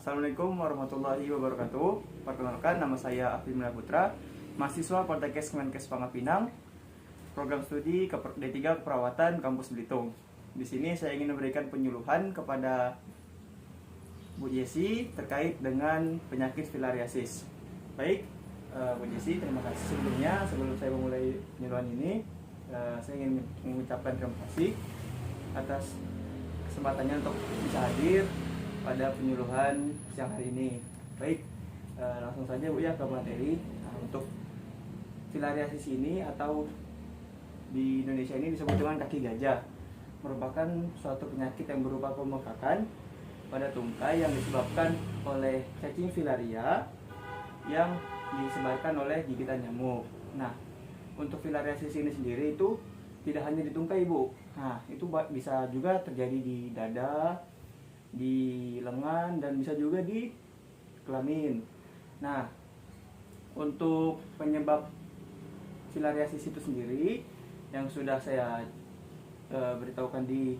Assalamualaikum warahmatullahi wabarakatuh. Perkenalkan, nama saya Afif Putra, mahasiswa Poltekkes Kemenkes Pangkal Pinang, program studi D3 Keperawatan Kampus Belitung. Di sini saya ingin memberikan penyuluhan kepada Bu Jessi terkait dengan penyakit filariasis. Baik, Bu Jessi, terima kasih sebelumnya. Sebelum saya memulai penyuluhan ini, saya ingin mengucapkan terima kasih atas kesempatannya untuk bisa hadir pada penyuluhan siang hari ini. Baik, langsung saja Bu ya ke materi. Untuk filariasis ini atau di Indonesia ini disebut dengan kaki gajah, merupakan suatu penyakit yang berupa pembengkakan pada tungkai yang disebabkan oleh cacing filaria yang disebabkan oleh gigitan nyamuk. Nah, untuk filariasis ini sendiri itu tidak hanya di tungkai, Bu. Nah, itu bisa juga terjadi di dada, di lengan, dan bisa juga di kelamin. Nah, untuk penyebab filariasis itu sendiri yang sudah saya beritahukan di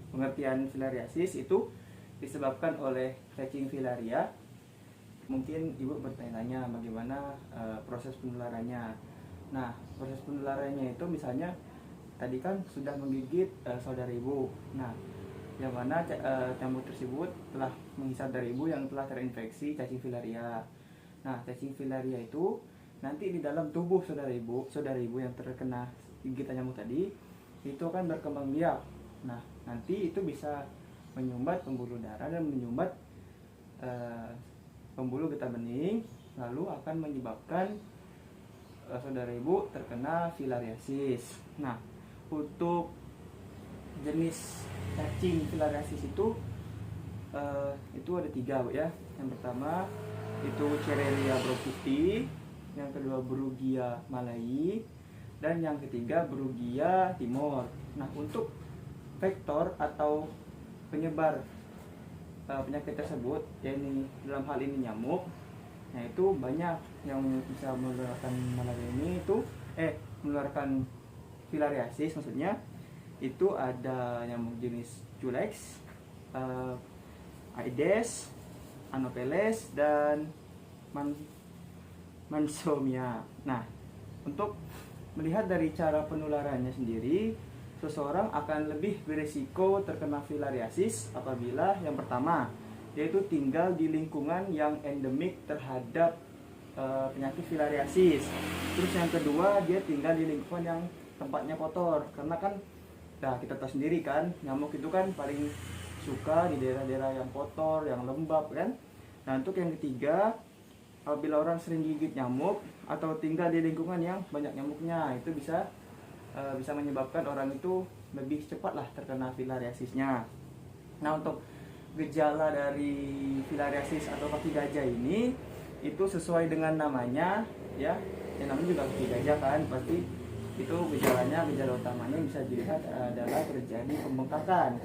pengertian filariasis itu disebabkan oleh cacing filaria. Mungkin Ibu bertanya-tanya bagaimana proses penularannya. Nah, proses penularannya itu misalnya tadi kan sudah menggigit saudara Ibu. Nah, yang mana nyamuk tersebut telah menghisap dari ibu yang telah terinfeksi cacing filaria. Nah, cacing filaria itu nanti di dalam tubuh saudara ibu yang terkena gigitan nyamuk tadi itu akan berkembang biak. Nah, nanti itu bisa menyumbat pembuluh darah dan menyumbat pembuluh getah bening, lalu akan menyebabkan saudara ibu terkena filariasis. Nah, untuk jenis cacing filariasis itu ada 3, Bu ya. Yang pertama itu Cerevia brooksii, yang kedua Brugia malayi, dan yang ketiga Brugia timor. Nah, untuk vektor atau penyebar penyakit tersebut, yakni dalam hal ini nyamuk, nah itu banyak yang bisa menularkan malaria ini menularkan filariasis maksudnya. Itu ada nyamuk jenis Culex, Aedes, Anopheles, dan Mansomia. Nah, untuk melihat dari cara penularannya sendiri, seseorang akan lebih berisiko terkena filariasis apabila yang pertama yaitu tinggal di lingkungan yang endemik terhadap penyakit filariasis. Terus yang kedua, dia tinggal di lingkungan yang tempatnya kotor, karena kan kita tahu sendiri kan, nyamuk itu kan paling suka di daerah-daerah yang kotor, yang lembab kan. Nah, untuk yang ketiga, apabila orang sering gigit nyamuk atau tinggal di lingkungan yang banyak nyamuknya, itu bisa menyebabkan orang itu lebih cepat terkena filariasisnya. Nah, untuk gejala dari filariasis atau kaki gajah ini itu sesuai dengan namanya ya. Yang namanya juga kaki gajah kan, pasti itu gejala utamanya bisa dilihat adalah terjadi pembengkakan.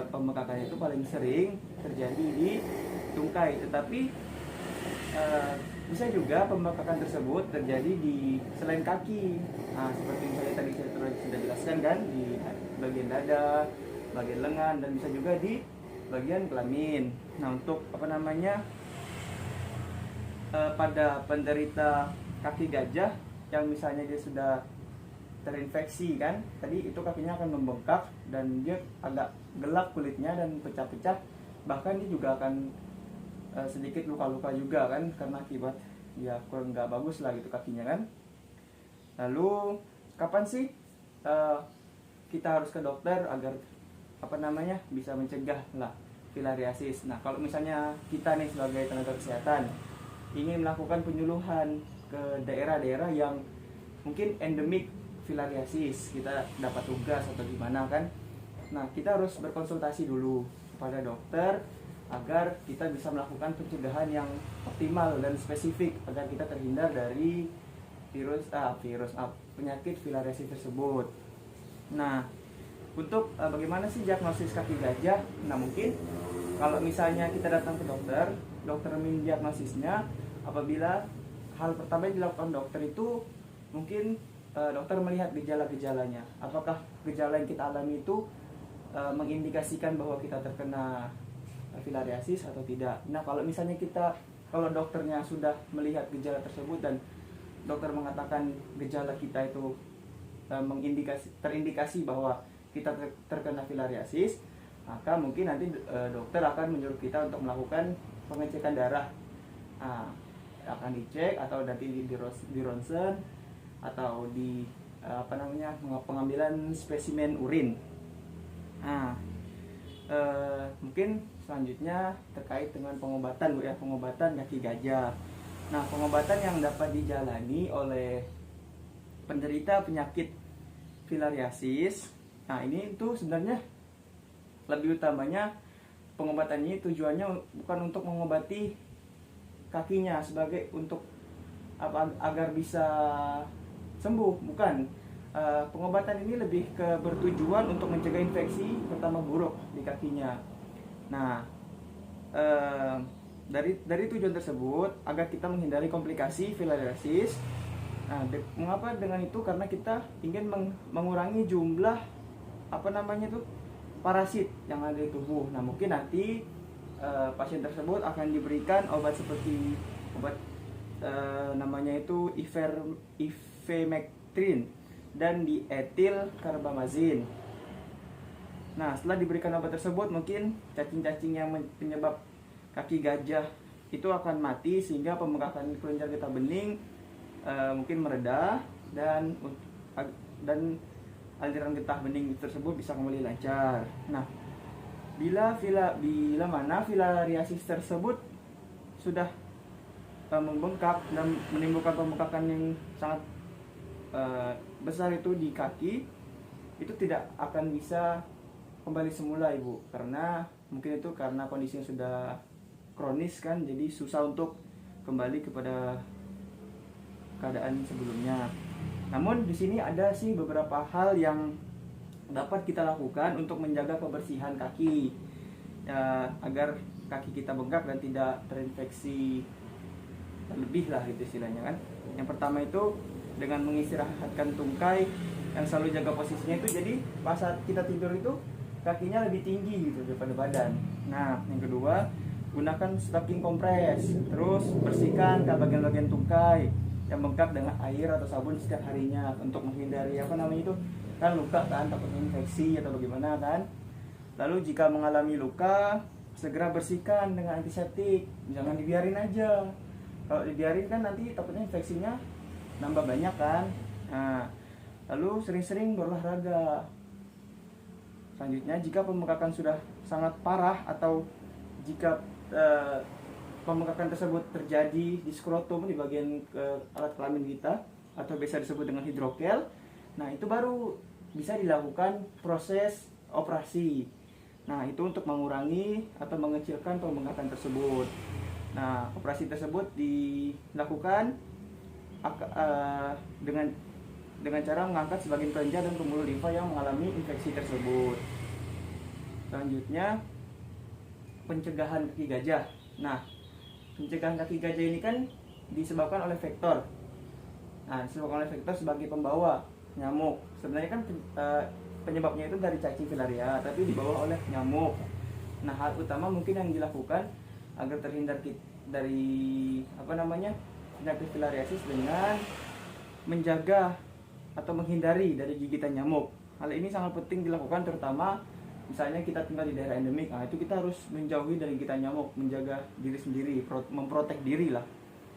Pembengkakan itu paling sering terjadi di tungkai, tetapi bisa juga pembengkakan tersebut terjadi di selain kaki. Nah, seperti misalnya tadi saya sudah jelaskan kan, di bagian dada, bagian lengan, dan bisa juga di bagian kelamin. Nah, untuk pada penderita kaki gajah yang misalnya dia sudah terinfeksi kan, tadi itu kakinya akan membengkak dan dia agak gelap kulitnya dan pecah-pecah, bahkan dia juga akan sedikit luka-luka juga kan, karena akibat ya kurang nggak bagus gitu kakinya kan. Lalu kapan sih kita harus ke dokter agar bisa mencegah filariasis? Nah, kalau misalnya kita nih sebagai tenaga kesehatan ingin melakukan penyuluhan ke daerah-daerah yang mungkin endemik filariasis, kita dapat tugas atau gimana kan. Nah, kita harus berkonsultasi dulu kepada dokter agar kita bisa melakukan pencegahan yang optimal dan spesifik agar kita terhindar dari penyakit filariasis tersebut. Nah, untuk bagaimana sih diagnosis kaki gajah? Nah, mungkin kalau misalnya kita datang ke dokter mendiagnosisnya apabila hal pertama yang dilakukan dokter itu mungkin dokter melihat gejala-gejalanya. Apakah gejala yang kita alami itu mengindikasikan bahwa kita terkena filariasis atau tidak. Nah, kalau dokternya sudah melihat gejala tersebut dan dokter mengatakan gejala kita itu terindikasi bahwa kita terkena filariasis, maka mungkin nanti dokter akan menyuruh kita untuk melakukan pengecekan darah. Nah, akan dicek atau nanti di ronsen atau di pengambilan spesimen urin. Nah, mungkin selanjutnya terkait dengan pengobatan Bu ya, pengobatan kaki gajah. Nah, pengobatan yang dapat dijalani oleh penderita penyakit filariasis, nah ini itu sebenarnya lebih utamanya pengobatannya tujuannya bukan untuk mengobati kakinya sebagai untuk agar bisa sembuh, bukan. Pengobatan ini lebih bertujuan untuk mencegah infeksi pertama buruk di kakinya. Nah, dari tujuan tersebut agar kita menghindari komplikasi filariasis. Nah, mengapa dengan itu? Karena kita ingin mengurangi jumlah parasit yang ada di tubuh. Nah, mungkin nanti pasien tersebut akan diberikan obat seperti namanya itu ivermectin dan dietilkarbamazin. Nah, setelah diberikan obat tersebut, mungkin cacing-cacing yang penyebab kaki gajah itu akan mati sehingga pembengkakan kelenjar getah bening mungkin mereda dan aliran getah bening tersebut bisa kembali lancar. Nah, bila mana filariasis tersebut sudah membengkak dan menimbulkan pembengkakan yang sangat besar itu di kaki, itu tidak akan bisa kembali semula Ibu, karena mungkin itu karena kondisinya sudah kronis kan, jadi susah untuk kembali kepada keadaan sebelumnya. Namun di sini ada sih beberapa hal yang dapat kita lakukan untuk menjaga kebersihan kaki agar kaki kita bengkak dan tidak terinfeksi lebih lah itu istilahnya kan. Yang pertama itu dengan mengistirahatkan tungkai yang selalu jaga posisinya itu, jadi pas saat kita tidur itu kakinya lebih tinggi gitu daripada badan. Nah, yang kedua, gunakan stocking kompres, terus bersihkan bagian-bagian tungkai yang bengkak dengan air atau sabun setiap harinya untuk menghindari itu kan luka kan, takut infeksi atau bagaimana kan. Lalu jika mengalami luka, segera bersihkan dengan antiseptik, jangan dibiarin aja. Kalau dibiarin kan nanti takutnya infeksinya nambah banyak kan. Nah, lalu sering-sering berolahraga. Selanjutnya, jika pembengkakan sudah sangat parah atau jika pembengkakan tersebut terjadi di skrotum, di bagian alat kelamin kita atau biasa disebut dengan hidrokel, nah itu baru bisa dilakukan proses operasi. Nah, itu untuk mengurangi atau mengecilkan pembengkakan tersebut. Nah, operasi tersebut dilakukan dengan cara mengangkat sebagian kelenjar dan pembuluh limfa yang mengalami infeksi tersebut. Selanjutnya, pencegahan kaki gajah. Nah, pencegahan kaki gajah ini kan disebabkan oleh vektor. Nah, disebabkan oleh vektor sebagai pembawa nyamuk. Sebenarnya kan penyebabnya itu dari cacing filaria, tapi dibawa oleh nyamuk. Nah, hal utama mungkin yang dilakukan agar terhindar dari penyakit filariasis dengan menjaga atau menghindari dari gigitan nyamuk. Hal ini sangat penting dilakukan, terutama misalnya kita tinggal di daerah endemik. Nah, itu kita harus menjauhi dari gigitan nyamuk, menjaga diri sendiri, memprotek diri lah.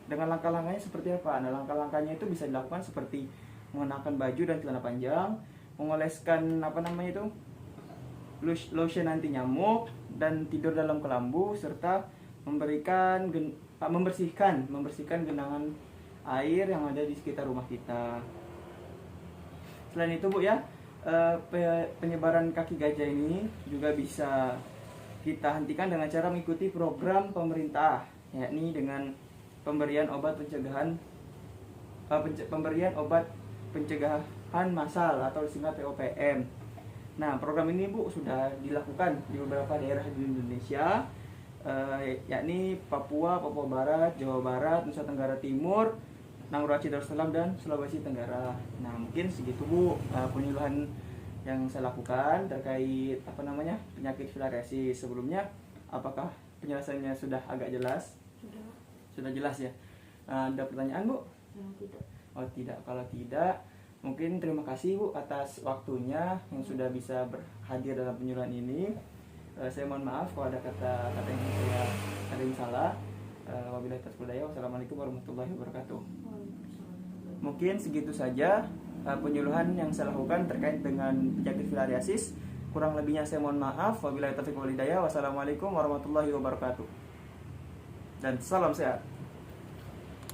Dengan langkah-langkahnya seperti apa? Nah, langkah-langkahnya itu bisa dilakukan seperti mengenakan baju dan celana panjang, mengoleskan lotion anti nyamuk dan tidur dalam kelambu, serta membersihkan genangan air yang ada di sekitar rumah kita. Selain itu Bu ya, penyebaran kaki gajah ini juga bisa kita hentikan dengan cara mengikuti program pemerintah, yakni dengan pemberian obat pencegahan massal atau disingkat POPM. Nah, program ini Bu sudah dilakukan di beberapa daerah di Indonesia, yakni Papua Barat, Jawa Barat, Nusa Tenggara Timur, Nanguraci Darussalam, dan Sulawesi Tenggara. Nah, mungkin segitu Bu penyuluhan yang saya lakukan terkait penyakit filariasis. Sebelumnya Apakah penjelasannya sudah agak jelas? Sudah. Sudah jelas ya. Ada pertanyaan Bu? Tidak. Oh tidak, kalau tidak mungkin terima kasih Bu atas waktunya yang sudah bisa hadir dalam penyuluhan ini. Saya mohon maaf kalau ada kata-kata yang saya ada yang salah. Wabillahi taufiq wal hidayah. Wassalamualaikum warahmatullahi wabarakatuh. Mungkin segitu saja penyuluhan yang saya lakukan terkait dengan penyakit filariasis. Kurang lebihnya saya mohon maaf. Wabillahi taufiq wal hidayah. Wassalamualaikum warahmatullahi wabarakatuh. Dan salam sehat.